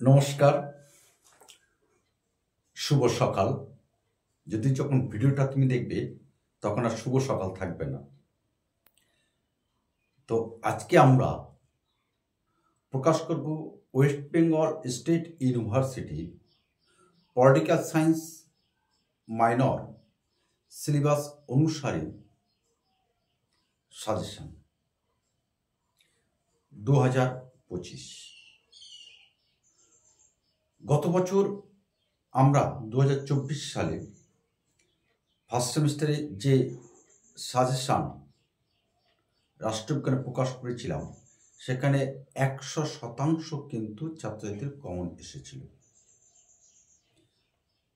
নমস্কার, শুভ সকাল। যদি যখন ভিডিওটা তুমি দেখবে তখন আর শুভ সকাল থাকবে না। তো আজকে আমরা প্রকাশ করব West Bengal state university political science minor syllabus অনুসারে সাজেশন 2025। গত বছর আমরা 2024 সালে ফার্স্ট সেমিস্টারে যে সাজেশন রাষ্ট্রবিজ্ঞানে প্রকাশ করেছিলাম সেখানে 100% কিন্তু ছাত্রছাত্রীর কমন এসেছিল।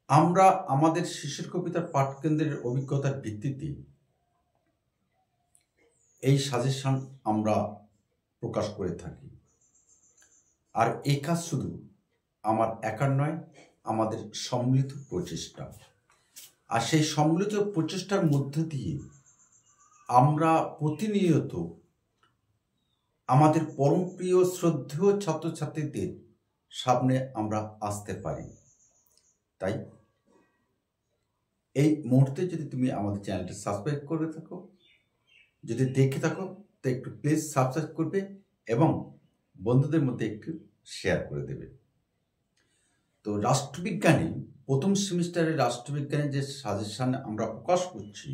আমরা আমাদের শিশুর কবিতার পাঠকেন্দ্রের অভিজ্ঞতার ভিত্তিতে এই সাজেশন আমরা প্রকাশ করে থাকি। আর এই কাজ শুধু আমার একার নয়, আমাদের সম্মিলিত প্রচেষ্টা। আর সেই সম্মিলিত প্রচেষ্টার মধ্য দিয়ে আমরা প্রতিনিয়ত আমাদের পরমপ্রিয় শ্রদ্ধেয় ছাত্রছাত্রীদের সামনে আমরা আসতে পারি। তাই এই মুহূর্তে যদি তুমি আমাদের চ্যানেলটি সাবস্ক্রাইব করে থাকো, যদি দেখে থাকো তো একটু প্লিজ সাবস্ক্রাইব করবে এবং বন্ধুদের মধ্যে একটু শেয়ার করে দেবে। তো রাষ্ট্রবিজ্ঞানে প্রথম সেমিস্টারের রাষ্ট্রবিজ্ঞানের যে সাজেশন আমরা প্রকাশ করছি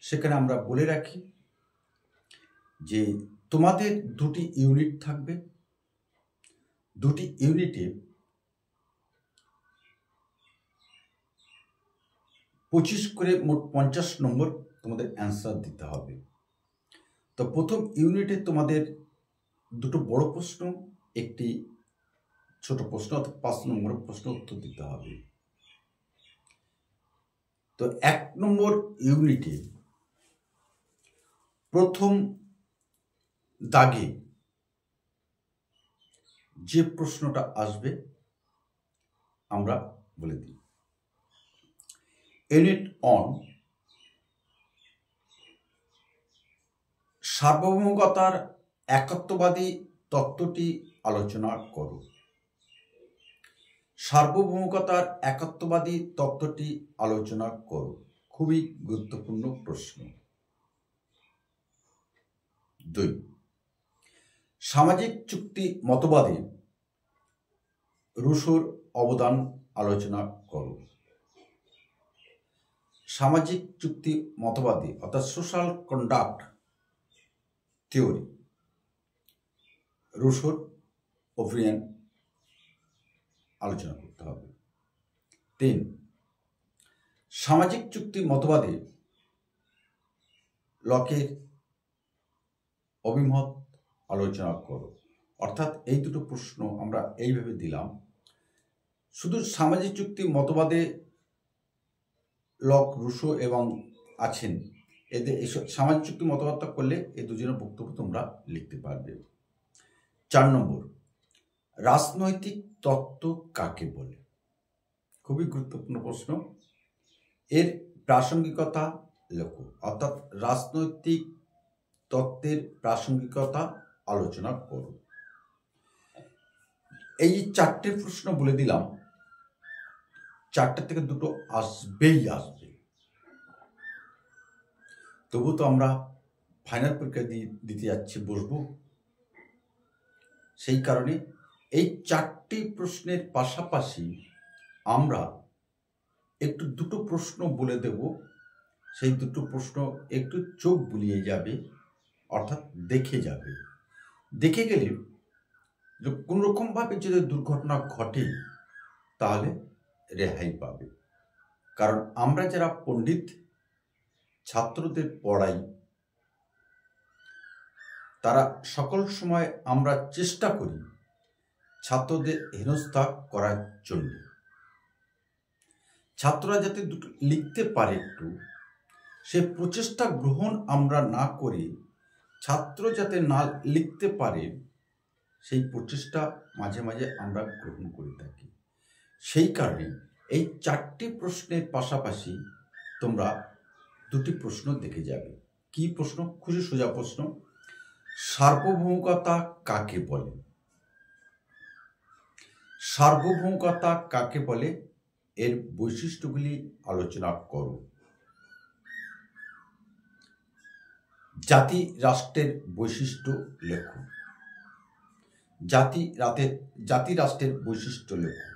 সেখানে আমরা বলে রাখি যে তোমাদের দুটি ইউনিট থাকবে। দুটি ইউনিটে 25 করে মোট 50 নম্বর তোমাদের অ্যান্সার দিতে হবে। তো প্রথম ইউনিটে তোমাদের দুটো বড় প্রশ্ন, একটি ছোট প্রশ্ন, অর্থাৎ 5 নম্বর প্রশ্ন উত্তর দিতে হবে। তো 1 নম্বর ইউনিটে প্রথম দাগে যে প্রশ্নটা আসবে আমরা বলে দিই। ইউনিট অন সার্বভৌমতার একাত্মবাদী তত্ত্বটি আলোচনা করো। সার্বভৌমতার একাত্মবাদী তত্ত্বটি আলোচনা করো, খুবই গুরুত্বপূর্ণ প্রশ্ন। 2 সামাজিক চুক্তি মতবাদে রুশোর অবদান আলোচনা করো। সামাজিক চুক্তি মতবাদে অর্থাৎ সোশ্যাল কন্ডাক্ট থিওরি রুশোর ওপিনিয়ন আলোচনা করতে হবে। 3 সামাজিক চুক্তি মতবাদে লকের অভিমত আলোচনা করো। অর্থাৎ এই দুটো প্রশ্ন আমরা এইভাবে দিলাম। শুধু সামাজিক চুক্তি মতবাদে লক, রুশো এবং আছেন, এদের এইসব সামাজিক চুক্তি মতবাদটা করলে এই দুজনের বক্তব্য তোমরা লিখতে পারবে। 4 নম্বর রাজনৈতিক তত্ত্ব কাকে বলে, খুবই গুরুত্বপূর্ণ প্রশ্ন। এর প্রাসঙ্গিকতা লেখো, অর্থাৎ রাজনৈতিক তত্ত্বের প্রাসঙ্গিকতা আলোচনা করো। এই 4টে প্রশ্ন বলে দিলাম, 4টে থেকে দুটো আসবেই আসবে। তবু তো আমরা ফাইনাল পরীক্ষা দিতে যাচ্ছি, বসবো। সেই কারণে এই 4টি প্রশ্নের পাশাপাশি আমরা একটু দুটো প্রশ্ন বলে দেব। সেই দুটো প্রশ্ন একটু চোখ বুলিয়ে যাবে, অর্থাৎ দেখে যাবে। দেখে গেলে কোনো রকমভাবে যদি দুর্ঘটনা ঘটে তাহলে রেহাই পাবে। কারণ আমরা যারা পণ্ডিত ছাত্রদের পড়াই, তারা সকল সময় আমরা চেষ্টা করি ছাত্রদের হেনস্থা করার জন্য। ছাত্ররা যাতে দুটো লিখতে পারে একটু, সে প্রচেষ্টা গ্রহণ আমরা না করে ছাত্র যাতে না লিখতে পারে সেই প্রচেষ্টা মাঝে মাঝে আমরা গ্রহণ করে থাকি। সেই কারণে এই 4টি প্রশ্নের পাশাপাশি তোমরা দুটি প্রশ্ন দেখে যাবে। কি প্রশ্ন? খুবই সোজা প্রশ্ন। সার্বভৌমতা কাকে বলে? সার্বভৌমতা কাকে বলে, এর বৈশিষ্ট্যগুলি আলোচনা করো। জাতি রাষ্ট্রের বৈশিষ্ট্য লেখো। জাতি রাষ্ট্রের বৈশিষ্ট্য লেখো।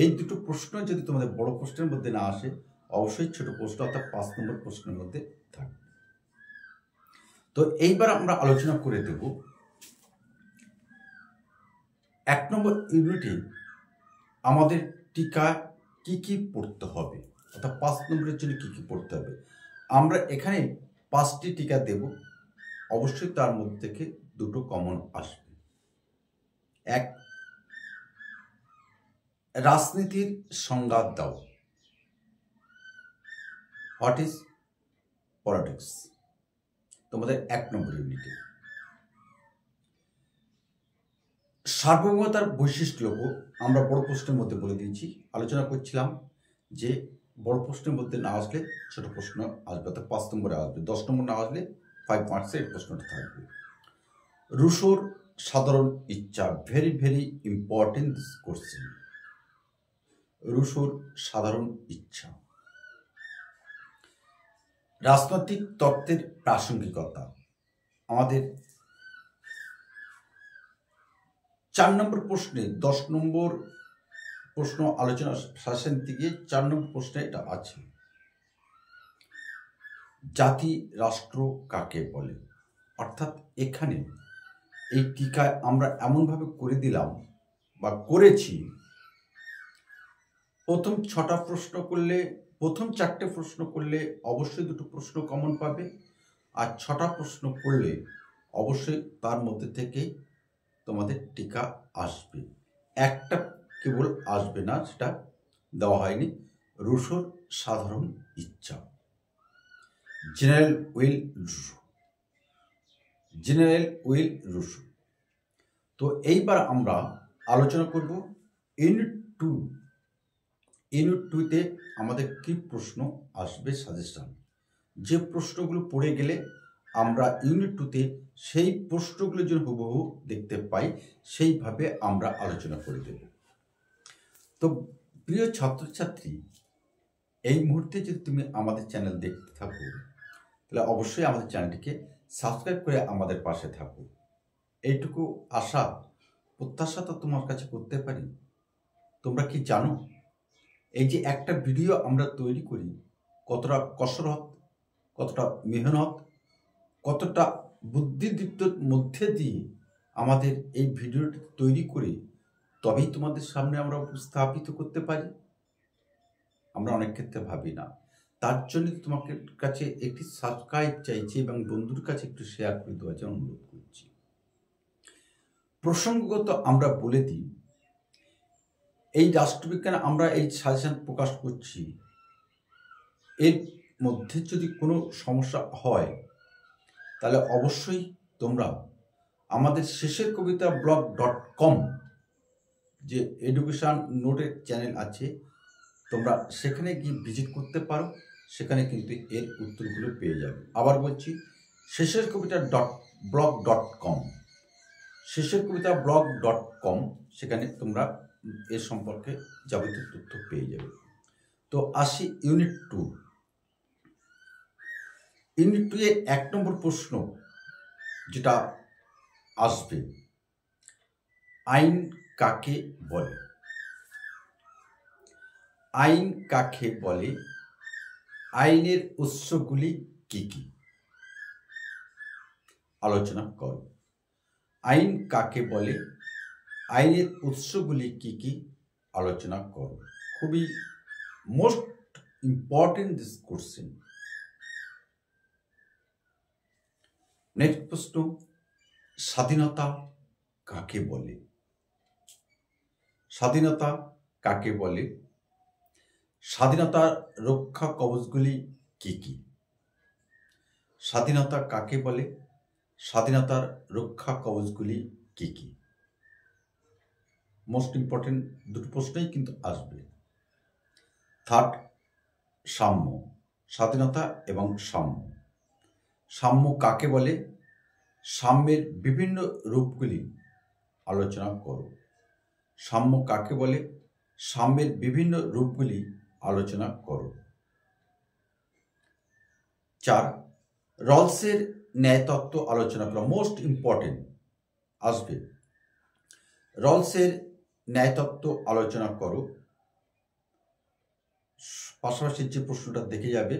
এই দুটো প্রশ্ন যদি তোমাদের বড় প্রশ্নের মধ্যে না আসে, অবশ্যই ছোট প্রশ্ন অর্থাৎ 5 নম্বর প্রশ্নের মধ্যে থাকবে। তো এইবার আমরা আলোচনা করে দেব 1 নম্বর ইউনিটে আমাদের টিকা কি কি পড়তে হবে, অর্থাৎ 5 নম্বরের জন্য কি কি পড়তে হবে। আমরা এখানে 5টি টিকা দেব, অবশ্যই তার মধ্যে থেকে দুটো কমন আসবে। 1, রাজনীতির সংজ্ঞা দাও। হোয়াট ইজ পলিটিক্স, তোমাদের 1 নম্বর ইউনিটে। সার্বভৌমতার বৈশিষ্ট্য লেখো। আমরা বড় প্রশ্নের মধ্যে বলে দিয়েছি, আলোচনা করছিলাম যে বড় প্রশ্নের মধ্যে না আসলে ছোট প্রশ্ন আসবে, অর্থাৎ 5 নম্বরে আসবে। 10 নম্বর না আসলে 5 মার্কসের এই প্রশ্নটা থাকবে। রুশোর সাধারণ ইচ্ছা, very very important this question. রুশোর সাধারণ ইচ্ছা। রাজনৈতিক তত্ত্বের প্রাসঙ্গিকতা। আমাদের 4 নম্বর প্রশ্নে 10 নম্বর প্রশ্ন আলোচনা শাসন থেকে 4 নম্বর প্রশ্নে এটা আছে। জাতি রাষ্ট্র কাকে বলে, অর্থাৎ এখানে এই টিকায় আমরা এমনভাবে করে দিলাম বা করেছি, প্রথম 6টা প্রশ্ন করলে, প্রথম 4টে প্রশ্ন করলে অবশ্যই দুটো প্রশ্ন কমন পাবে, আর 6টা প্রশ্ন করলে অবশ্যই তার মধ্যে থেকে তোমাদের টিকা আসবে। একটা কেবল আসবে না, সেটা দেওয়া হয়নি। রুশোর সাধারণ ইচ্ছা, general will Rousseau, general will Rousseau. তো এইবার আমরা আলোচনা করব ইউনিট 2। ইউনিট 2তে আমাদের কি প্রশ্ন আসবে, সাজেশন। যে প্রশ্নগুলো পড়ে গেলে আমরা ইউনিট 2তে সেই প্রশ্নগুলো যেন হুবহু দেখতে পাই, সেইভাবে আমরা আলোচনা করে দেব। তো প্রিয় ছাত্রছাত্রী, এই মুহূর্তে যদি তুমি আমাদের চ্যানেল দেখতে থাকো, তাহলে অবশ্যই আমাদের চ্যানেলটিকে সাবস্ক্রাইব করে আমাদের পাশে থাকো। এইটুকু আশা প্রত্যাশা তো তোমার কাছে করতে পারি। তোমরা কি জানো, এই যে একটা ভিডিও আমরা তৈরি করি, কতটা কসরত, কতটা মেহনত, কতটা বুদ্ধিদীপ্তর মধ্যে দিয়ে আমাদের এই ভিডিওটি তৈরি করে তবেই তোমাদের সামনে আমরা উপস্থাপিত করতে পারি। আমরা অনেক ক্ষেত্রে ভাবি না। তার জন্য তোমাকে কাছে একটি সাবস্ক্রাইব চাইছি এবং বন্ধুর কাছে একটু শেয়ার করে দেওয়ার জন্য অনুরোধ করছি। প্রসঙ্গগত আমরা বলে দিই, এই রাষ্ট্রবিজ্ঞানে আমরা এই সাজেশন প্রকাশ করছি, এর মধ্যে যদি কোনো সমস্যা হয় তাহলে অবশ্যই তোমরা আমাদের শেষের কবিতা blog.com যে এডুকেশন নোটের চ্যানেল আছে, তোমরা সেখানে গিয়ে ভিজিট করতে পারো। সেখানে কিন্তু এর উত্তরগুলো পেয়ে যাবে। আবার বলছি, শেষের কবিতা blog.com, শেষের কবিতা blog.com, সেখানে তোমরা এর সম্পর্কে যাবতীয় তথ্য পেয়ে যাবে। তো আসি ইউনিট 2। ইউনিট 2 এর 1 নম্বর প্রশ্ন যেটা আসবে, আইন কাকে বলে। আইন কাকে বলে, আইনের উৎসগুলি কি কি, আলোচনা করো। আইন কাকে বলে, আইনের উৎসগুলি কি কি, আলোচনা করো। খুবই most important this question. Next প্রশ্ন, স্বাধীনতা কাকে বলে। স্বাধীনতা কাকে বলে, স্বাধীনতার রক্ষা কবচগুলি কি কি। স্বাধীনতা কাকে বলে, স্বাধীনতার রক্ষা কবচগুলি কি কি। মোস্ট ইম্পর্টেন্ট দুটো প্রশ্নই কিন্তু আসবে। থার্ড, সাম্য, স্বাধীনতা এবং সাম্য। সাম্য কাকে বলে, সাম্যের বিভিন্ন রূপগুলি আলোচনা করো। সাম্য কাকে বলে? সাম্যের বিভিন্ন রূপগুলি আলোচনা করো। 4 রলসের ন্যায়তত্ত্ব আলোচনা করো। মোস্ট ইম্পর্টেন্ট আসবে। রলসের ন্যায়তত্ত্ব আলোচনা করো। পাশাপাশি যে প্রশ্নটা দেখে যাবে,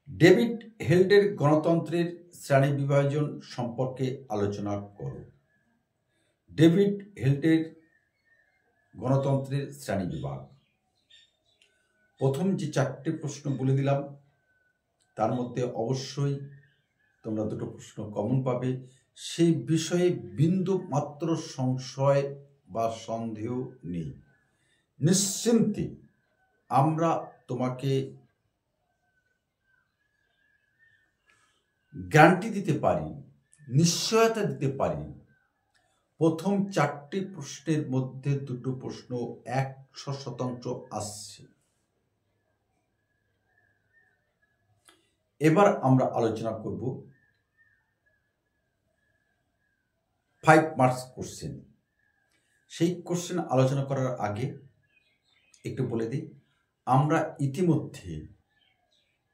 ডেভিড হেল্ডের গণতন্ত্রের শ্রেণী বিভাজন সম্পর্কে আলোচনা করো। ডেভিড হেল্ডের গণতন্ত্রের শ্রেণী বিভাগ। প্রথম যে 4টে প্রশ্ন বলে দিলাম তার মধ্যে অবশ্যই তোমরা দুটো প্রশ্ন কমন পাবে। সেই বিষয়ে বিন্দু মাত্র সংশয় বা সন্দেহ নেই। নিশ্চিন্তে আমরা তোমাকে গ্যারান্টি দিতে পারি, নিশ্চয়তা দিতে পারি, প্রথম 4টে প্রশ্নের মধ্যে দুটো প্রশ্ন 100% আসছে। এবার আমরা আলোচনা করব 5 মার্কস কোশ্চেন। সেই কোশ্চেন আলোচনা করার আগে একটু বলে দিই, আমরা ইতিমধ্যে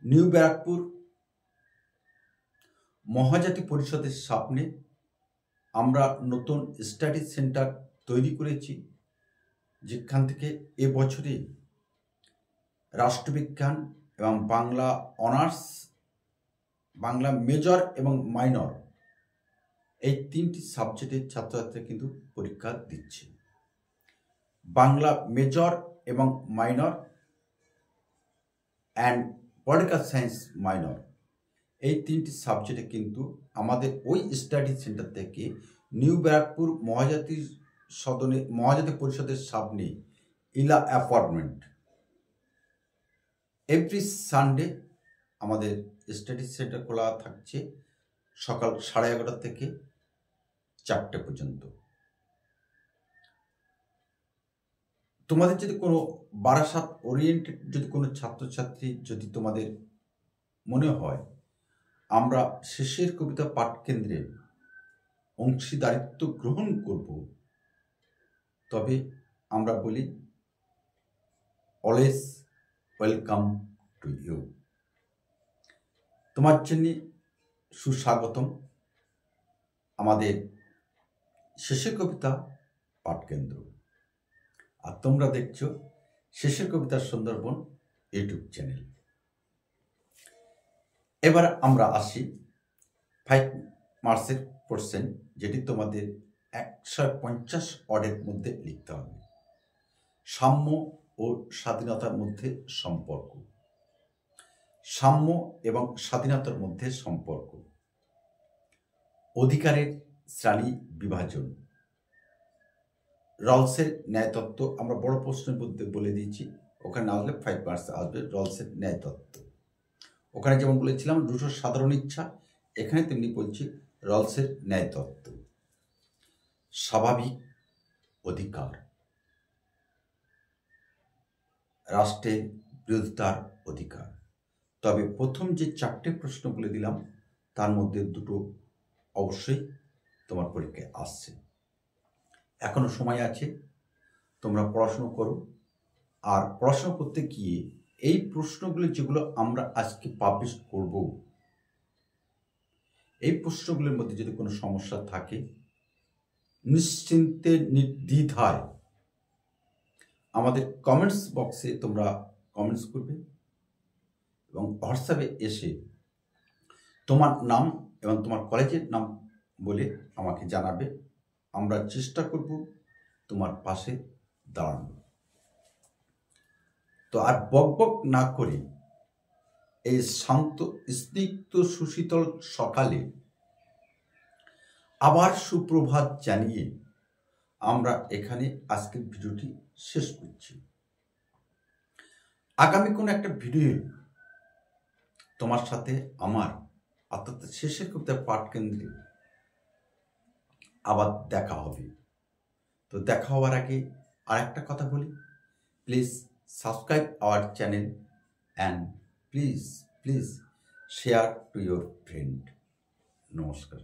নিউ ব্যারাকপুর মহাজাতি পরিষদের সামনে আমরা নতুন স্টাডি সেন্টার তৈরি করেছি, যেখান থেকে এবছরে রাষ্ট্রবিজ্ঞান এবং বাংলা অনার্স, বাংলা মেজর এবং মাইনর, এই 3টি সাবজেক্টের ছাত্রছাত্রীরা কিন্তু পরীক্ষা দিচ্ছে। বাংলা মেজর এবং minor and political science minor, এই 3টি সাবজেক্টে কিন্তু আমাদের ওই স্টাডি সেন্টার থেকে নিউ ব্যারাকপুর মহাজাতি পরিষদের সামনে ইলা অ্যাপার্টমেন্ট এভরি সানডে আমাদের স্টাডি সেন্টার খোলা থাকছে সকাল 11:30 থেকে 4টে পর্যন্ত। তোমাদের যদি কোনো বারাসাত ওরিয়েন্টেড যদি কোনো ছাত্রছাত্রী যদি তোমাদের মনে হয় আমরা শেষের কবিতা পাঠ কেন্দ্রে অংশীদারিত্ব গ্রহণ করব, তবে আমরা বলি অলওয়েজ ওয়েলকাম টু ইউ। তোমার জন্য সুস্বাগতম আমাদের শেষের কবিতা পাঠ কেন্দ্র। আর তোমরা দেখছো শেষের কবিতা সুন্দরবন ইউটিউব চ্যানেল। এবার আমরা আসি 5 মার্কসের কোশ্চেন, যেটি তোমাদের 150 ওয়ার্ডের মধ্যে লিখতে হবে। সাম্য ও স্বাধীনতার মধ্যে সম্পর্ক। সাম্য এবং স্বাধীনতার মধ্যে সম্পর্ক। অধিকারের শ্রেণী বিভাজন। রলসের ন্যায়তত্ত্ব আমরা বড় প্রশ্নের মধ্যে বলে দিয়েছি, ওখানে না হলে 5 মার্কস আসবে। রলসের ন্যায়তত্ত্ব ওখানে যেমন বলেছিলাম রুশোর সাধারণ ইচ্ছা, এখানে তেমনি বলছি রলসের ন্যায়তত্ত্ব। স্বাভাবিক অধিকার। রাষ্ট্রের বিরোধিতার অধিকার। তবে প্রথম যে 4টে প্রশ্ন বলে দিলাম তার মধ্যে দুটো অবশ্যই তোমার পরীক্ষায় আসছে। এখনো সময় আছে, তোমরা পড়াশুনো করো। আর পড়াশোনা করতে গিয়ে এই প্রশ্নগুলো যেগুলো আমরা আজকে পাবলিশ করব, এই প্রশ্নগুলোর মধ্যে যদি কোনো সমস্যা থাকে নিশ্চিন্তে নির্দ্বিধায় আমাদের কমেন্টস বক্সে তোমরা কমেন্টস করবে এবং হোয়াটসঅ্যাপে এসে তোমার নাম এবং তোমার কলেজের নাম বলে আমাকে জানাবে। আমরা চেষ্টা করব তোমার পাশে দাঁড়ানো। তো আর বকবক না করে এই শান্ত স্নিগ্ধ সুশীতল সকালে আবার সুপ্রভাত জানিয়ে আমরা এখানে আজকের ভিডিওটি শেষ করছি। আগামী কোনো একটা ভিডিও তোমার সাথে আমার অর্থাৎ শেষের কবিতা পাঠ কেন্দ্রে আবার দেখা হবে। তো দেখা হওয়ার আগে আর একটা কথা বলি, please subscribe our channel and please share to your friend. নমস্কার।